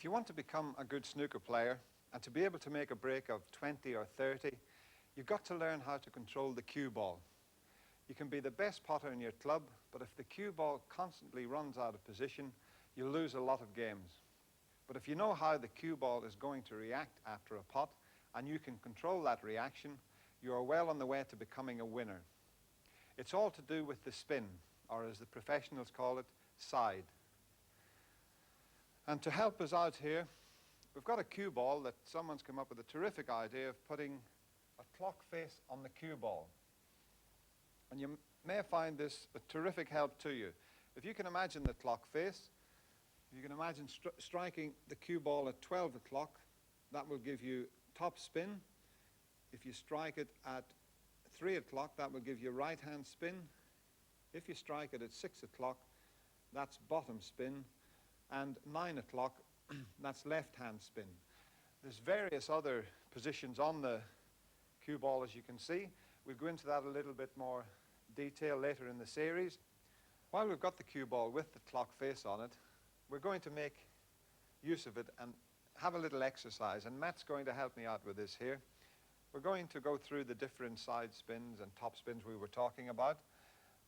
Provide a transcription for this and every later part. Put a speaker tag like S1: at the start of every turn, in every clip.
S1: you want to become a good snooker player and to be able to make a break of 20 or 30, you've got to learn how to control the cue ball. You can be the best potter in your club, but if the cue ball constantly runs out of position, you'll lose a lot of games. But if you know how the cue ball is going to react after a pot, and you can control that reaction, you are well on the way to becoming a winner. It's all to do with the spin, or as the professionals call it, side. And to help us out here, we've got a cue ball that someone's come up with a terrific idea of putting a clock face on the cue ball. And you may find this a terrific help to you. If you can imagine the clock face, you can imagine striking the cue ball at 12 o'clock, that will give you top spin. If you strike it at 3 o'clock, that will give you right hand spin. If you strike it at 6 o'clock, that's bottom spin. And 9 o'clock, that's left hand spin. There's various other positions on the cue ball, as you can see. We'll go into that a little bit more detail later in the series. While we've got the cue ball with the clock face on it, we're going to make use of it and have a little exercise, and Matt's going to help me out with this here. We're going to go through the different side spins and top spins we were talking about,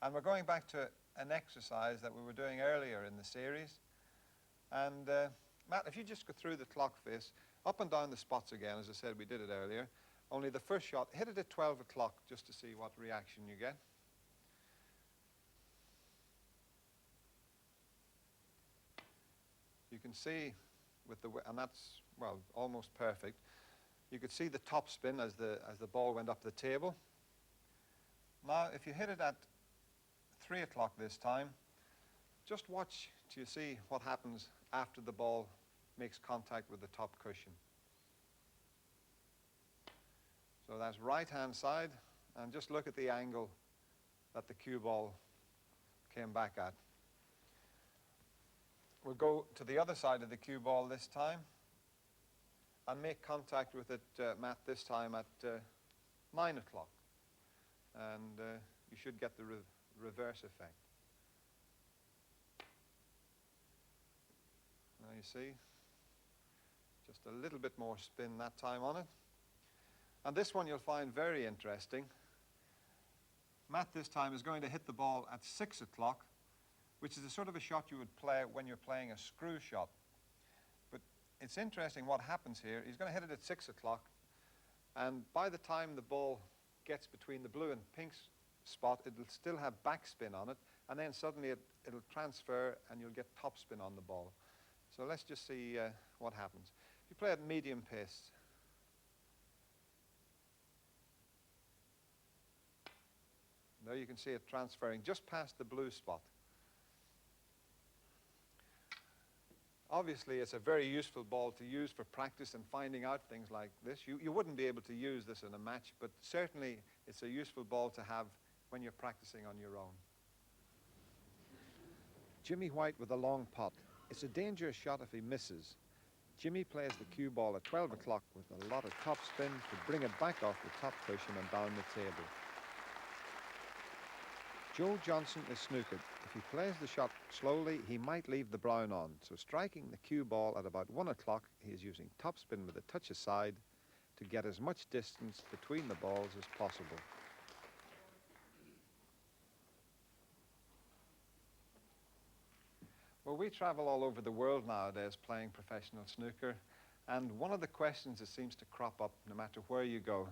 S1: and we're going back to an exercise that we were doing earlier in the series. And Matt, if you just go through the clock face, up and down the spots again, as I said, we did it earlier, only the first shot, hit it at 12 o'clock just to see what reaction you get. You can see with the, and that's, well, almost perfect. You could see the top spin as the ball went up the table. Now, if you hit it at 3 o'clock this time, just watch till you see what happens after the ball makes contact with the top cushion. So that's right-hand side, and just look at the angle that the cue ball came back at. We'll go to the other side of the cue ball this time and make contact with it, Matt, this time at 9 o'clock. And you should get the reverse effect. Now you see, just a little bit more spin that time on it. And this one you'll find very interesting. Matt this time is going to hit the ball at 6 o'clock, which is the sort of a shot you would play when you're playing a screw shot. But it's interesting what happens here. He's going to hit it at 6 o'clock, and by the time the ball gets between the blue and pink spot, it'll still have backspin on it, and then suddenly it'll transfer and you'll get topspin on the ball. So let's just see what happens. If you play at medium pace, there you can see it transferring just past the blue spot. Obviously, it's a very useful ball to use for practice and finding out things like this. You wouldn't be able to use this in a match, but certainly it's a useful ball to have when you're practicing on your own. Jimmy White with a long pot. It's a dangerous shot if he misses. Jimmy plays the cue ball at 12 o'clock with a lot of top spin to bring it back off the top cushion and down the table. Joe Johnson is snookered. If he plays the shot slowly, he might leave the brown on. So striking the cue ball at about 1 o'clock, he is using topspin with a touch aside to get as much distance between the balls as possible. Well, we travel all over the world nowadays playing professional snooker, and one of the questions that seems to crop up no matter where you go,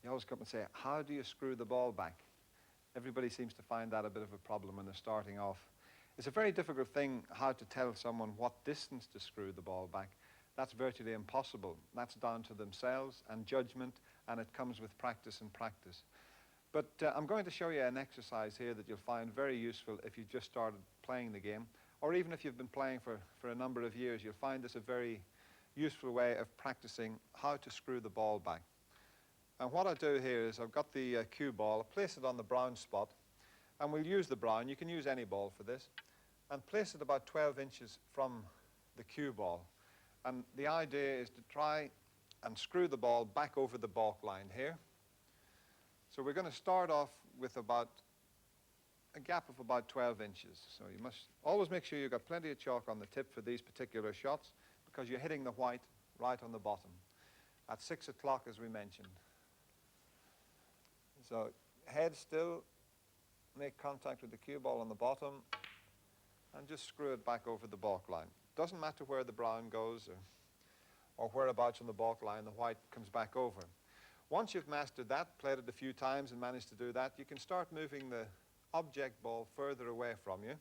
S1: you always come and say, how do you screw the ball back? Everybody seems to find that a bit of a problem when they're starting off. It's a very difficult thing how to tell someone what distance to screw the ball back. That's virtually impossible. That's down to themselves and judgment, and it comes with practice and practice. But I'm going to show you an exercise here that you'll find very useful if you've just started playing the game, or even if you've been playing for a number of years. You'll find this a very useful way of practicing how to screw the ball back. And what I do here is I've got the cue ball, I place it on the brown spot, and we'll use the brown. You can use any ball for this, and place it about 12 inches from the cue ball. And the idea is to try and screw the ball back over the balk line here. So we're going to start off with about a gap of about 12 inches. So you must always make sure you've got plenty of chalk on the tip for these particular shots, because you're hitting the white right on the bottom. At 6 o'clock, as we mentioned. So head still, make contact with the cue ball on the bottom, and just screw it back over the balk line. Doesn't matter where the brown goes or whereabouts on the balk line, the white comes back over. Once you've mastered that, played it a few times and managed to do that, you can start moving the object ball further away from you.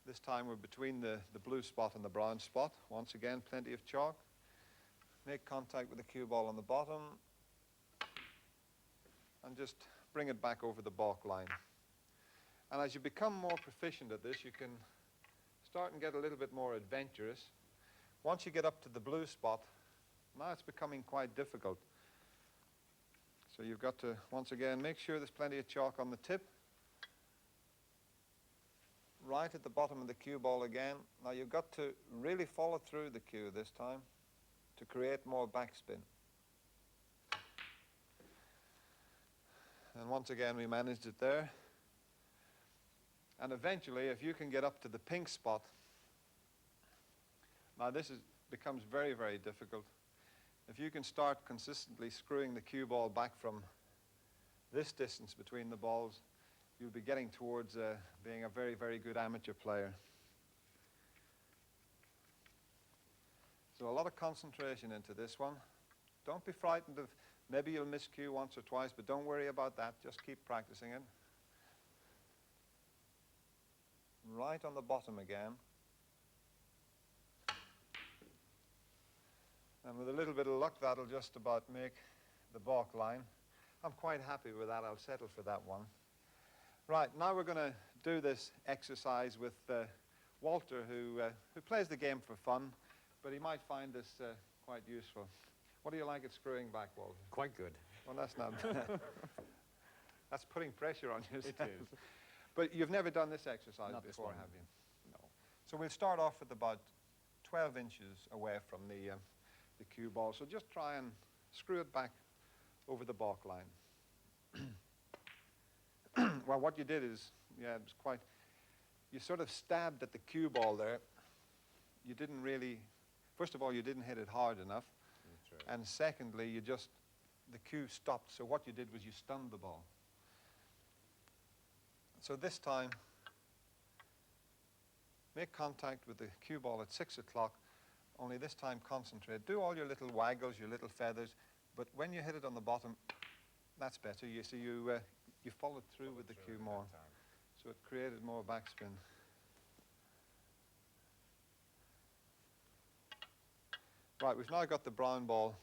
S1: This time we're between the blue spot and the brown spot. Once again, plenty of chalk. Make contact with the cue ball on the bottom and just bring it back over the balk line. And as you become more proficient at this, you can start and get a little bit more adventurous. Once you get up to the blue spot, now it's becoming quite difficult. So you've got to, once again, make sure there's plenty of chalk on the tip. Right at the bottom of the cue ball again. Now you've got to really follow through the cue this time to create more backspin. And once again, we managed it there. And eventually, if you can get up to the pink spot, now this becomes very, very difficult. If you can start consistently screwing the cue ball back from this distance between the balls, you'll be getting towards being a very, very good amateur player. So a lot of concentration into this one. Don't be frightened of, maybe you'll miss cue once or twice, but don't worry about that. Just keep practicing it. Right on the bottom again. And with a little bit of luck, that'll just about make the balk line. I'm quite happy with that. I'll settle for that one. Right, now we're going to do this exercise with Walter, who plays the game for fun, but he might find this quite useful. What do you like at screwing back, Walter?
S2: Quite good.
S1: Well, that's not that's putting pressure on yourself.
S2: It is.
S1: But you've never done this exercise
S2: Not
S1: before,
S2: this one.
S1: have you? No. So we'll start off with about 12 inches away from the cue ball. So just try and screw it back over the balk line. Well, what you did is, yeah, it was quite, you sort of stabbed at the cue ball there. You didn't really, first of all, you didn't hit it hard enough.
S2: That's right.
S1: And secondly, the cue stopped. So what you did was you stunned the ball. So this time, make contact with the cue ball at 6 o'clock, only this time concentrate. Do all your little waggles, your little feathers, but when you hit it on the bottom, that's better. You see, you followed through with the cue more. So it created more backspin. Right, we've now got the brown ball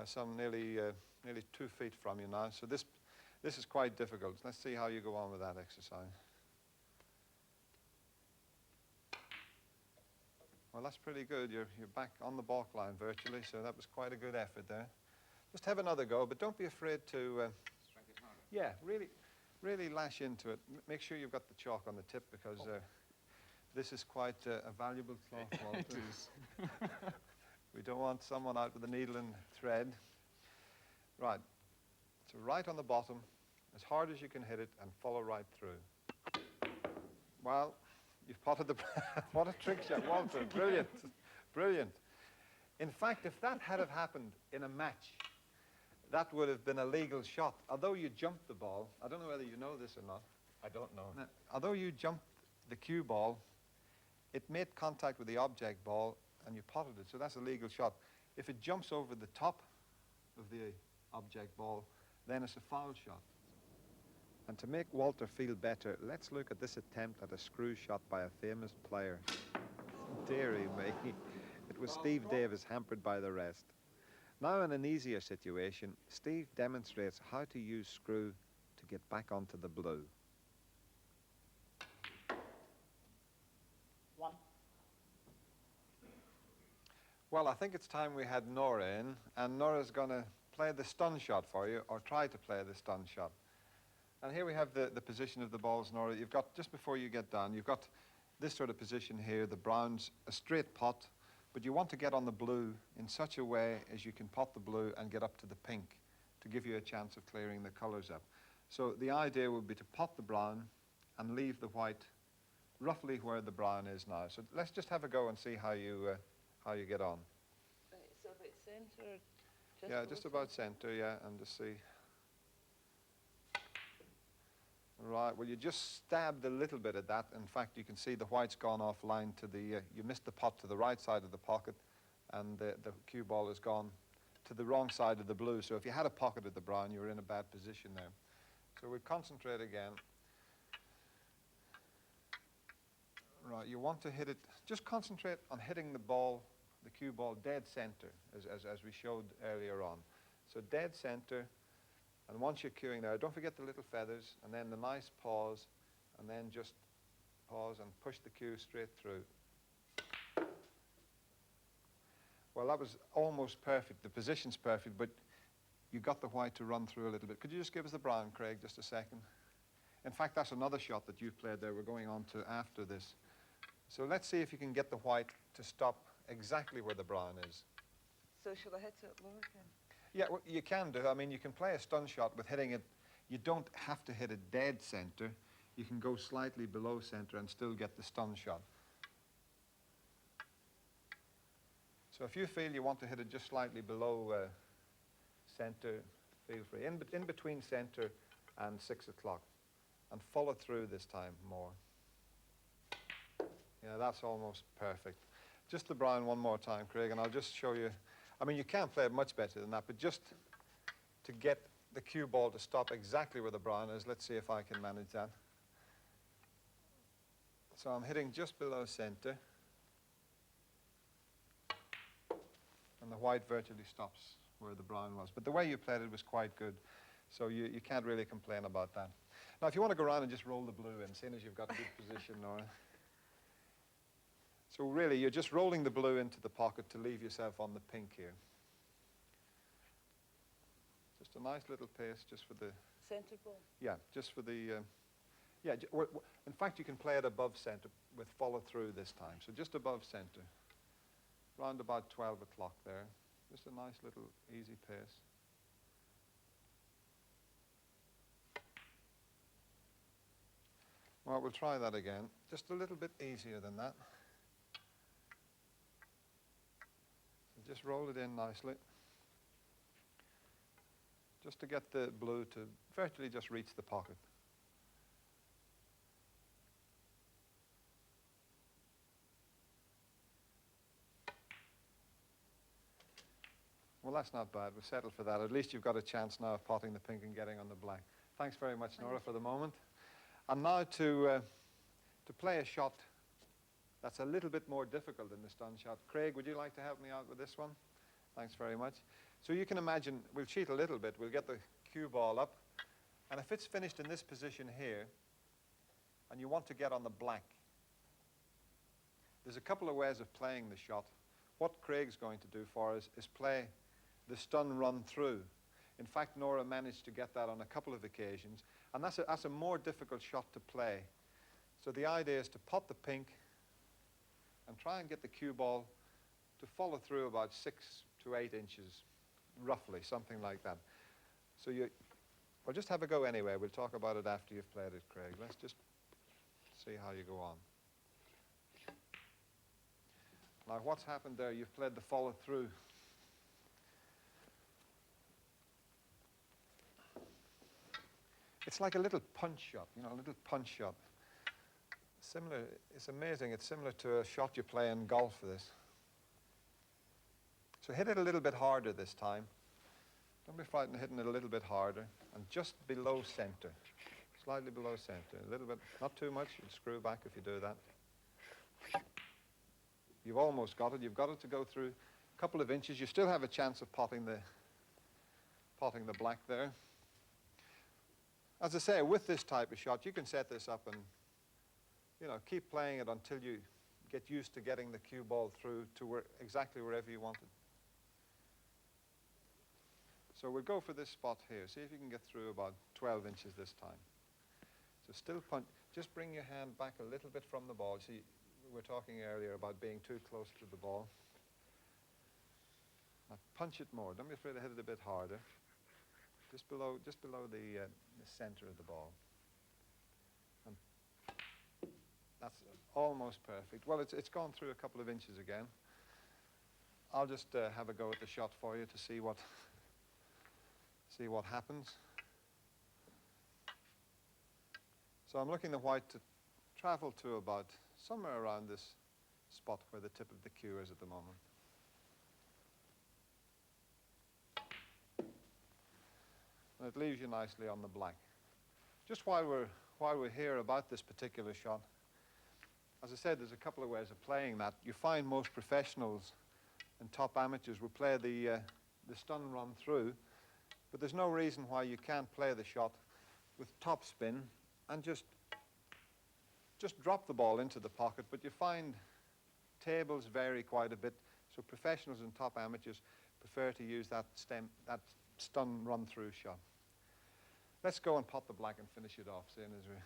S1: some nearly 2 feet from you now. So this is quite difficult. Let's see how you go on with that exercise. Well, that's pretty good. You're back on the balk line virtually, so that was quite a good effort there. Just have another go, but don't be afraid to...
S2: Strike it harder.
S1: yeah, really lash into it. Make sure you've got the chalk on the tip, because this is quite a valuable cloth, Walter.
S2: It is.
S1: We don't want someone out with a needle and thread. Right. So right on the bottom, as hard as you can hit it, and follow right through. Well, you've potted the... What a trick shot, Walter. Brilliant. Brilliant. In fact, if that had have happened in a match, that would have been a legal shot. Although you jumped the ball, I don't know whether you know this or not.
S2: I don't know.
S1: Now, although you jumped the cue ball, it made contact with the object ball, and you potted it, so that's a legal shot. If it jumps over the top of the object ball, then it's a foul shot. And to make Walter feel better, let's look at this attempt at a screw shot by a famous player. Dearie me. It was Steve Davis, hampered by the rest. Now in an easier situation, Steve demonstrates how to use screw to get back onto the blue.
S3: One.
S1: Well, I think it's time we had Nora in, and Nora's going to play the stun shot for you, or try to play the stun shot. And here we have the position of the balls, Nora. You've got, just before you get down, you've got this sort of position here, the brown's a straight pot, but you want to get on the blue in such a way as you can pot the blue and get up to the pink to give you a chance of clearing the colors up. So the idea would be to pot the brown and leave the white roughly where the brown is now. So let's just have a go and see how you how you get on.
S3: Right, so about centre, just
S1: Yeah,
S3: below
S1: just about centre, yeah, and just see. Right, well, you just stabbed a little bit at that. In fact, you can see the white's gone offline to the, you missed the pot to the right side of the pocket, and the cue ball has gone to the wrong side of the blue. So if you had a pocket at the brown, you were in a bad position there. So we'll concentrate again. Right, you want to hit it, just concentrate on hitting the ball, the cue ball, dead center, as we showed earlier on. So dead center, and once you're cueing there, don't forget the little feathers, and then the nice pause, and then just pause and push the cue straight through. Well, that was almost perfect. The position's perfect, but you got the white to run through a little bit. Could you just give us the brown, Craig, just a second? In fact, that's another shot that you've played there. We're going on to after this. So let's see if you can get the white to stop exactly where the brown is.
S3: So shall I hit it lower again?
S1: Yeah, well, you can do. I mean, you can play a stun shot with hitting it. You don't have to hit it dead center. You can go slightly below center and still get the stun shot. So if you feel you want to hit it just slightly below center, feel free. In between center and 6 o'clock. And follow through this time more. Yeah, that's almost perfect. Just the brown one more time, Craig, and I'll just show you. I mean, you can't play it much better than that, but just to get the cue ball to stop exactly where the brown is, let's see if I can manage that. So I'm hitting just below center. And the white virtually stops where the brown was. But the way you played it was quite good, so you can't really complain about that. Now, if you want to go around and just roll the blue in, seeing as you've got a good position, Nora. So really, you're just rolling the blue into the pocket to leave yourself on the pink here. Just a nice little pace just for the...
S3: Centre ball?
S1: Yeah, just for the... yeah, in fact, you can play it above center with follow through this time. So just above center, round about 12 o'clock there. Just a nice little easy pace. Well, we'll try that again. Just a little bit easier than that. So just roll it in nicely. Just to get the blue to virtually just reach the pocket. Well, that's not bad. We'll settle for that. At least you've got a chance now of potting the pink and getting on the black. Thanks very much, Nora, for the moment. And now to play a shot that's a little bit more difficult than the stun shot. Craig, would you like to help me out with this one? Thanks very much. So you can imagine, we'll cheat a little bit. We'll get the cue ball up. And if it's finished in this position here, and you want to get on the black, there's a couple of ways of playing the shot. What Craig's going to do for us is play the stun run through. In fact, Nora managed to get that on a couple of occasions, and that's a more difficult shot to play. So the idea is to pot the pink and try and get the cue ball to follow through about 6 to 8 inches, roughly, something like that. So well, just have a go anyway. We'll talk about it after you've played it, Craig. Let's just see how you go on. Now, what's happened there? You've played the follow through. It's like a little punch shot, you know, a little punch shot. Similar, it's amazing. It's similar to a shot you play in golf for this. So hit it a little bit harder this time. Don't be frightened of hitting it a little bit harder. And just below center, slightly below center. A little bit, not too much. You'll screw back if you do that. You've almost got it. You've got it to go through a couple of inches. You still have a chance of potting the black there. As I say, with this type of shot, you can set this up and, you know, keep playing it until you get used to getting the cue ball through to exactly wherever you want it. So we'll go for this spot here. See if you can get through about 12 inches this time. So still punch. Just bring your hand back a little bit from the ball. See, we were talking earlier about being too close to the ball. Now punch it more. Don't be afraid to hit it a bit harder. Just below the center of the ball. And that's almost perfect. Well, it's gone through a couple of inches again. I'll just have a go at the shot for you to see what happens. So I'm looking the white to travel to about somewhere around this spot where the tip of the cue is at the moment. And it leaves you nicely on the black. Just while we're here about this particular shot, as I said, there's a couple of ways of playing that. You find most professionals and top amateurs will play the stun run through, but there's no reason why you can't play the shot with top spin and just drop the ball into the pocket. But you find tables vary quite a bit, so professionals and top amateurs prefer to use that stun run through shot. Let's go and pot the black and finish it off, seeing as we.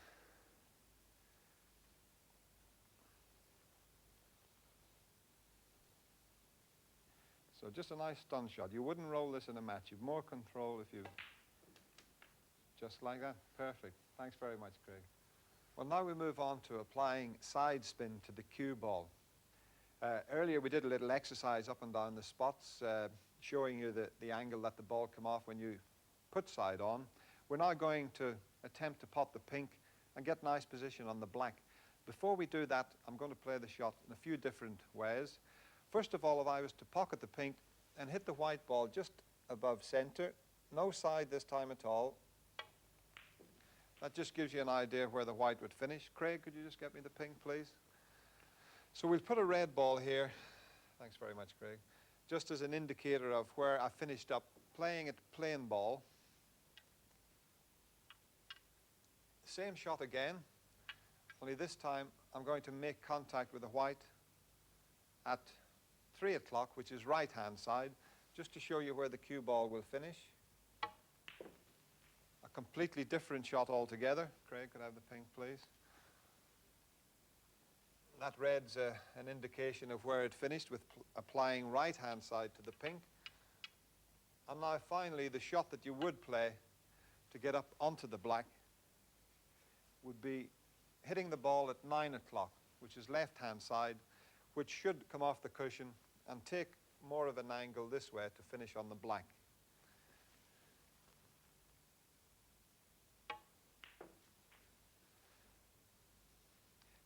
S1: So just a nice stun shot. You wouldn't roll this in a match. You've more control if you, just like that. Perfect. Thanks very much, Craig. Well, now we move on to applying side spin to the cue ball. Earlier we did a little exercise up and down the spots, showing you the angle that the ball come off when you put side on. We're now going to attempt to pot the pink and get nice position on the black. Before we do that, I'm going to play the shot in a few different ways. First of all, if I was to pocket the pink and hit the white ball just above center, no side this time at all. That just gives you an idea where the white would finish. Craig, could you just get me the pink, please? So we'll put a red ball here. Thanks very much, Craig. Just as an indicator of where I finished up playing it plain ball. Same shot again, only this time I'm going to make contact with the white at 3 o'clock, which is right-hand side, just to show you where the cue ball will finish. A completely different shot altogether. Craig, could I have the pink, please? That red's an indication of where it finished with applying right-hand side to the pink. And now finally, the shot that you would play to get up onto the black would be hitting the ball at 9 o'clock, which is left-hand side, which should come off the cushion and take more of an angle this way to finish on the black.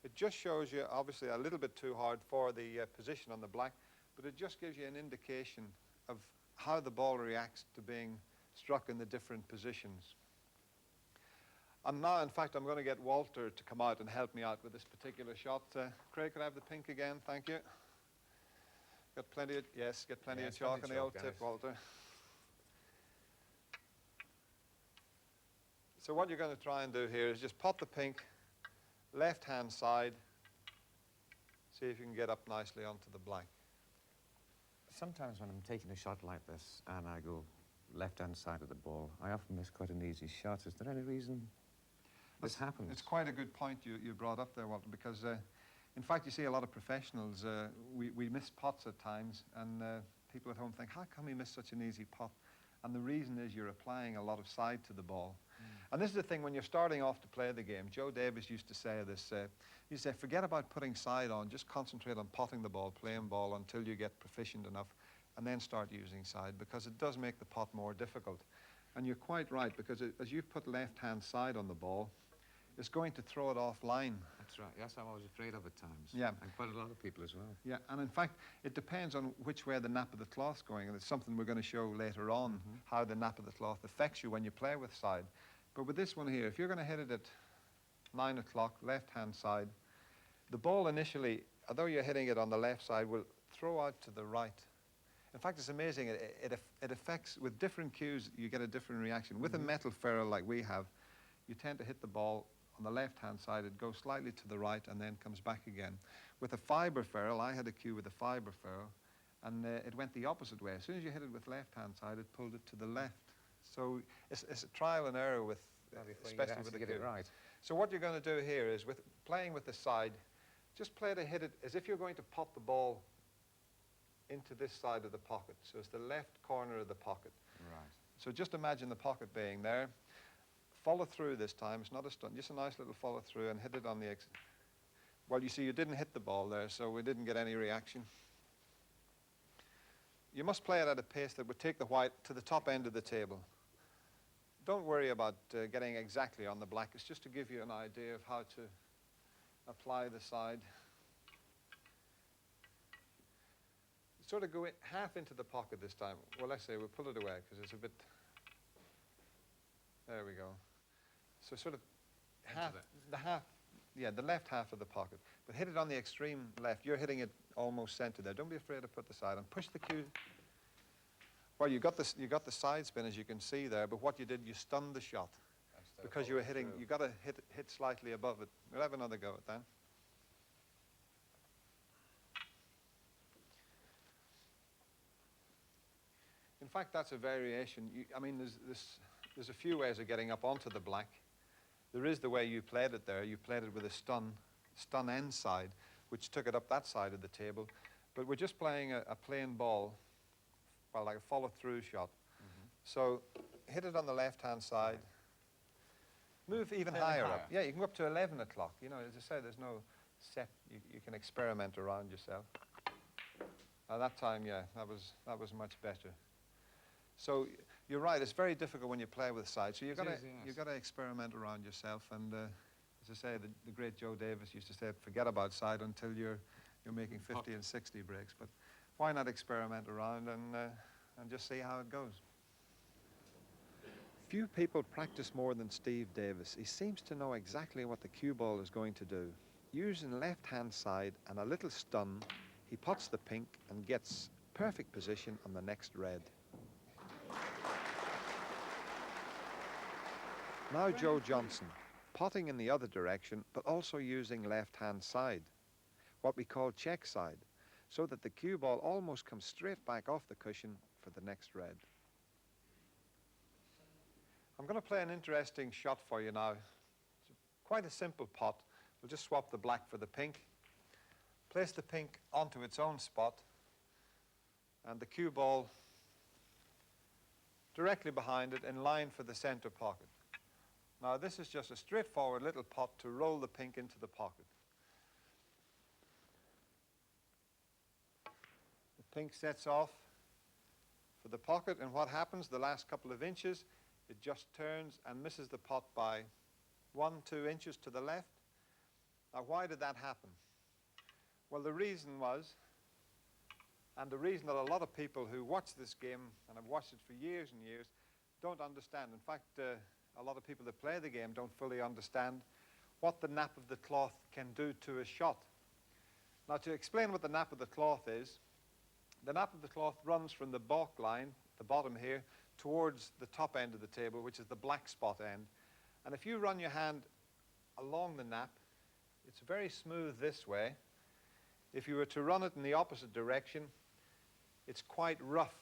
S1: It just shows you, obviously, a little bit too hard for the position on the black, but it just gives you an indication of how the ball reacts to being struck in the different positions. And now, in fact, I'm going to get Walter to come out and help me out with this particular shot. Craig, could I have the pink again? Thank you. Got plenty of, yes, get plenty of chalk on the old tip, Walter. So what you're going to try and do here is just pot the pink, left-hand side, see if you can get up nicely onto the black.
S2: Sometimes when I'm taking a shot like this and I go left-hand side of the ball, I often miss quite an easy shot. Is there any reason this happens?
S1: It's quite a good point you brought up there, Walter, because in fact you see a lot of professionals, we miss pots at times, and people at home think, how come we miss such an easy pot? And the reason is you're applying a lot of side to the ball. And this is the thing, when you're starting off to play the game, Joe Davis used to say this, he said, forget about putting side on, just concentrate on potting the ball, playing ball until you get proficient enough, and then start using side, because it does make the pot more difficult. And you're quite right, because as you've put left-hand side on the ball, it's going to throw it offline.
S2: That's right. Yes, I'm always afraid of at times.
S1: Yeah.
S2: And quite a lot of people as well.
S1: Yeah, and in fact, it depends on which way the nap of the cloth's going, and it's something we're going to show later on, how the nap of the cloth affects you when you play with side. But with this one here, if you're going to hit it at 9 o'clock, left-hand side, the ball initially, although you're hitting it on the left side, will throw out to the right. In fact, it's amazing. It affects, with different cues, you get a different reaction. With a metal ferrule like we have, you tend to hit the ball on the left-hand side. It goes slightly to the right and then comes back again. With a fiber ferrule, I had a cue with a fiber ferrule, and it went the opposite way. As soon as you hit it with left-hand side, it pulled it to the left. So it's a trial and error with, especially with the cue.
S2: Right.
S1: So what you're going to do here is, with playing with the side, just play to hit it as if you're going to pot the ball into this side of the pocket. So it's the left corner of the pocket.
S2: Right.
S1: So just imagine the pocket being there. Follow through this time. It's not a stunt, just a nice little follow through, and hit it on the exit. Well, you see, you didn't hit the ball there, so we didn't get any reaction. you must play it at a pace that would take the white to the top end of the table. Don't worry about getting exactly on the black. It's just to give you an idea of how to apply the side. Sort of go half into the pocket this time. Well, let's say we'll pull it away because it's a bit... There we go. So sort of half, the left half of the pocket. But hit it on the extreme left. You're hitting it almost center there. Don't be afraid to put the side on. Push the cue. Well, you got the side spin, as you can see there, but what you did, you stunned the shot. Because you were hitting, you got to hit slightly above it. We'll have another go at that. In fact, that's a variation. I mean, there's a few ways of getting up onto the black. There is the way you played it there. You played it with a stun end side, which took it up that side of the table. But we're just playing a plain ball, well, like a follow-through shot. So hit it on the left-hand side. Move even higher up. Yeah, you can go up to 11 o'clock. You know, as I say, there's no set. You can experiment around yourself. At that time, yeah, that was much better. So you're right. It's very difficult when you play with sides. So you've got to experiment around yourself. And as I say, the great Joe Davis used to say, "Forget about side until you're making 50 and 60 breaks." But why not experiment around and just see how it goes? Few people practice more than Steve Davis. He seems to know exactly what the cue ball is going to do. Using left-hand side and a little stun, he pots the pink and gets perfect position on the next red. Now Joe Johnson, potting in the other direction, but also using left-hand side, what we call check side, so that the cue ball almost comes straight back off the cushion for the next red. I'm going to play an interesting shot for you now. It's quite a simple pot. We'll just swap the black for the pink. Place the pink onto its own spot, and the cue ball directly behind it in line for the center pocket. Now this is just a straightforward little pot to roll the pink into the pocket. The pink sets off for the pocket, and what happens the last couple of inches, it just turns and misses the pot by 1-2 inches to the left. Now why did that happen? Well, the reason was, and the reason that a lot of people who watch this game, and have watched it for years and years, don't understand. In fact, a lot of people that play the game don't fully understand what the nap of the cloth can do to a shot. Now, to explain what the nap of the cloth is, the nap of the cloth runs from the balk line, the bottom here, towards the top end of the table, which is the black spot end. And if you run your hand along the nap, it's very smooth this way. If you were to run it in the opposite direction, it's quite rough.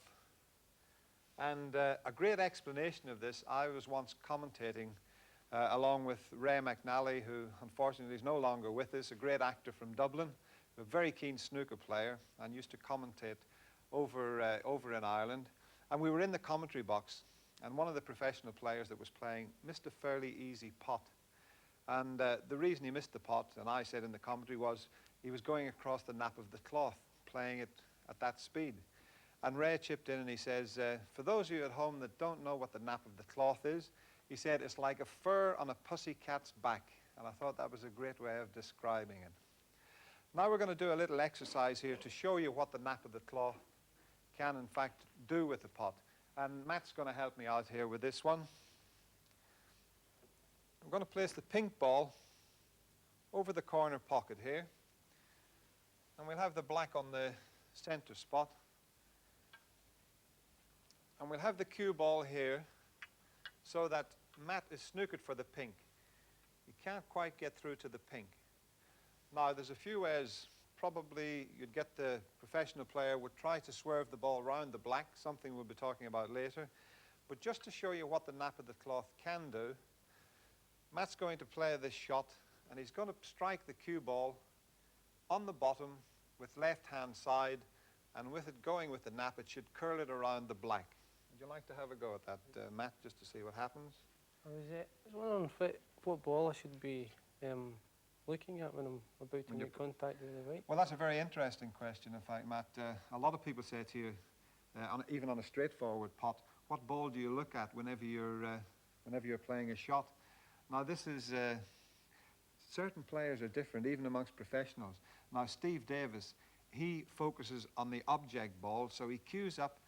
S1: And a great explanation of this, I was once commentating along with Ray McNally, who unfortunately is no longer with us, a great actor from Dublin, a very keen snooker player, and used to commentate over in Ireland. And we were in the commentary box, and one of the professional players that was playing missed a fairly easy pot. And the reason he missed the pot, and I said in the commentary, was he was going across the nap of the cloth, playing it at that speed. And Ray chipped in and he says, for those of you at home that don't know what the nap of the cloth is, he said, it's like a fur on a pussycat's back. And I thought that was a great way of describing it. Now we're going to do a little exercise here to show you what the nap of the cloth can in fact do with the pot. And Matt's going to help me out here with this one. I'm going to place the pink ball over the corner pocket here. And we'll have the black on the center spot. And we'll have the cue ball here so that Matt is snookered for the pink. He can't quite get through to the pink. Now, there's a few ways. Probably you'd get the professional player would try to swerve the ball around the black, something we'll be talking about later. But just to show you what the nap of the cloth can do, Matt's going to play this shot, and he's going to strike the cue ball on the bottom with left-hand side, and with it going with the nap, it should curl it around the black. Would you like to have a go at that, Matt, just to see what happens?
S4: I was wondering what ball I should be looking at when I'm about to make contact with the white.
S1: Well, that's a very interesting question, in fact, Matt. A lot of people say to you, even on a straightforward pot, what ball do you look at whenever you're playing a shot? Now this is, certain players are different, even amongst professionals. Now Steve Davis, he focuses on the object ball, so he cues up,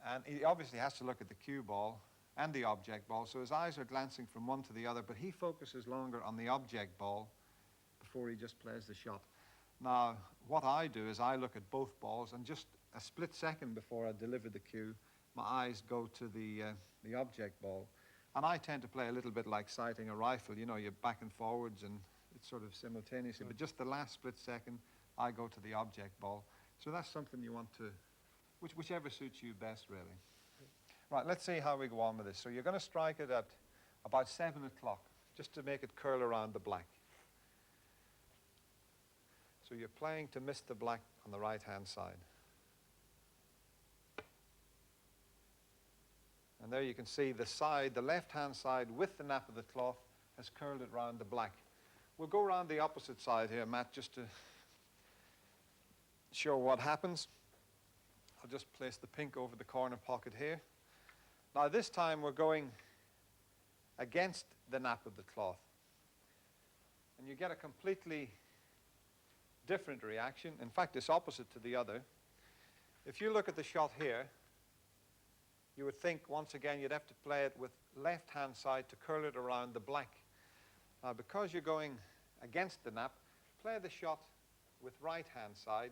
S1: and he obviously has to look at the cue ball and the object ball, so his eyes are glancing from one to the other, but he focuses longer on the object ball before he just plays the shot. Now, what I do is I look at both balls, and just a split second before I deliver the cue, my eyes go to the object ball. And I tend to play a little bit like sighting a rifle. You know, you're back and forwards, and it's sort of simultaneously. But just the last split second, I go to the object ball. So that's something you want to, whichever suits you best, really. Right, let's see how we go on with this. So you're going to strike it at about 7 o'clock, just to make it curl around the black. So you're playing to miss the black on the right-hand side. And there you can see the side, the left-hand side with the nap of the cloth has curled it round the black. We'll go around the opposite side here, Matt, just to show what happens. I'll just place the pink over the corner pocket here. Now this time we're going against the nap of the cloth. And you get a completely different reaction. In fact, it's opposite to the other. If you look at the shot here, you would think, once again, you'd have to play it with left-hand side to curl it around the black. Now, because you're going against the nap, play the shot with right-hand side.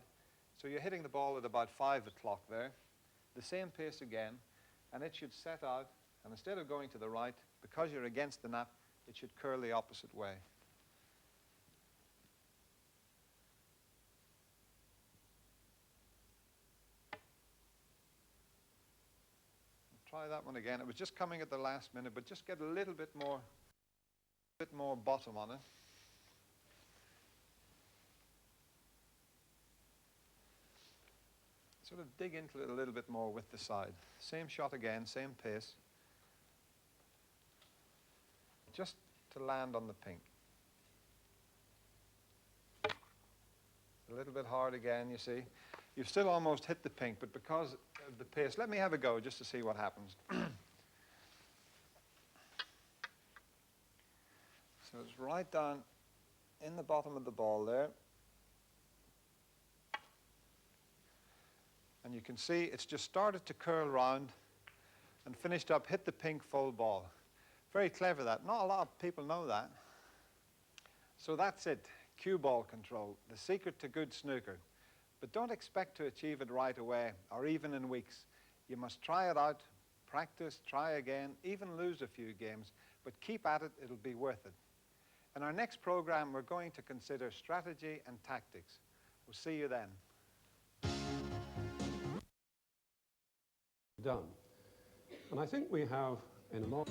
S1: So you're hitting the ball at about 5 o'clock there. The same pace again, and it should set out, and instead of going to the right, because you're against the nap, it should curl the opposite way. Try that one again. It was just coming at the last minute, but just get a little bit more bottom on it. Sort of dig into it a little bit more with the side. Same shot again, same pace. Just to land on the pink. A little bit hard again, you see. You've still almost hit the pink, but because of the pace, let me have a go just to see what happens. So it's right down in the bottom of the ball there. And you can see it's just started to curl round and finished up, hit the pink full ball. Very clever that. Not a lot of people know that. So that's it. Cue ball control, the secret to good snooker. But don't expect to achieve it right away or even in weeks. You must try it out, practice, try again, even lose a few games, but keep at it, it'll be worth it. In our next program, we're going to consider strategy and tactics. We'll see you then.
S5: Done. And I think we have in a lot.